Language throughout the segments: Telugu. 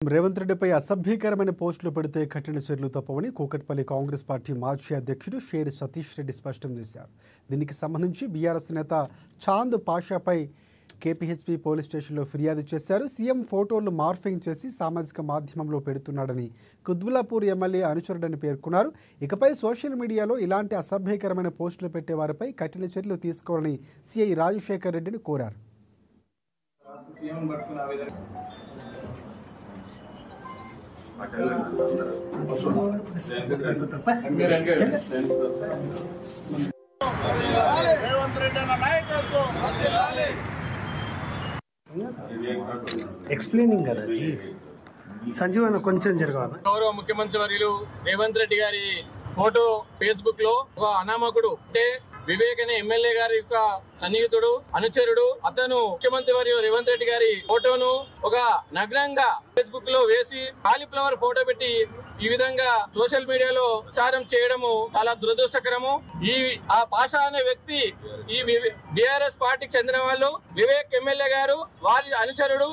రేవంత్ రెడ్డిపై అసభ్యకరమైన పోస్టులు పెడితే కఠిన చర్యలు తప్పవని కూకట్పల్లి కాంగ్రెస్ పార్టీ మాజీ అధ్యక్షుడు షేర్ సతీష్ రెడ్డి స్పష్టం చేశారు. దీనికి సంబంధించి బీఆర్ఎస్ నేత చాంద్ పాషాపై కేపీహెచ్పీ పోలీస్ స్టేషన్లో ఫిర్యాదు చేశారు. సీఎం ఫోటోలు మార్ఫింగ్ చేసి సామాజిక మాధ్యమంలో పెడుతున్నాడని కుత్బుల్లాపూర్ ఎమ్మెల్యే అనుచరుడని పేర్కొన్నారు. ఇకపై సోషల్ మీడియాలో ఇలాంటి అసభ్యకరమైన పోస్టులు పెట్టే వారిపై కఠిన చర్యలు తీసుకోవాలని సిఐ రాజశేఖర్ రెడ్డిని కోరారు. ఎక్స్ప్లెయినింగ్ కదా సంజీవ్ అన్న కొంచెం జరగాలి. గౌరవ ముఖ్యమంత్రి వర్యులు రేవంత్ రెడ్డి గారి ఫోటో ఫేస్బుక్ లో ఒక అనామకుడు అంటే వివేక్ అనే ఎమ్మెల్యే గారి యొక్క సన్నిహితుడు అనుచరుడు అతను ముఖ్యమంత్రి వర్యులు రేవంత్ రెడ్డి గారి ఫోటోను ఒక నగ్నంగా ఫేస్బుక్ లో వేసి కాలీఫ్లవర్ ఫోటో పెట్టి ఈ విధంగా సోషల్ మీడియాలో ప్రచారం చేయడము చాలా దురదృష్టకరము. ఆ పాషా అనే వ్యక్తి ఈ బీఆర్ఎస్ పార్టీకి చెందిన వాళ్ళు వివేక్ ఎమ్మెల్యే గారు వారి అనుచరుడు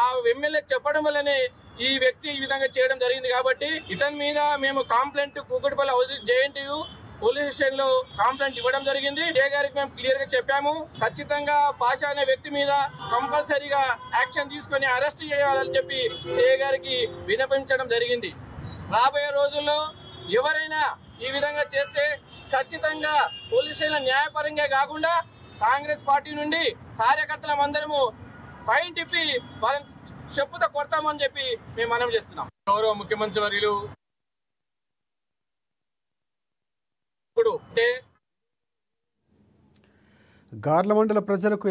ఆ ఎమ్మెల్యే చెప్పడం వల్లనే ఈ వ్యక్తి ఈ విధంగా చేయడం జరిగింది. కాబట్టి ఇతని మీద మేము complaint Kukatpally JNTU police station లో కంప్లైంట్ ఇవ్వడం జరిగింది. ఏ గారికి మేము క్లియర్ గా చెప్పాము, ఖచ్చితంగా పాషా అనే వ్యక్తి మీద కంపల్సరీగా యాక్షన్ తీసుకొని అరెస్ట్ చేయాలని చెప్పి సిఐ గారికి విన్నపించడం జరిగింది. రాబోయే రోజుల్లో ఎవరైనా ఈ విధంగా చేస్తే ఖచ్చితంగా పోలీస్ స్టేషన్ న్యాయపరంగా కాకుండా కాంగ్రెస్ పార్టీ నుండి కార్యకర్తలందరము పైన తిప్పి వాళ్ళని చెప్పుతో కొడతామని చెప్పి మేము మనం చేస్తున్నాం. గౌరవ ముఖ్యమంత్రి వర్యులు గార్ల మండల ప్రజలకు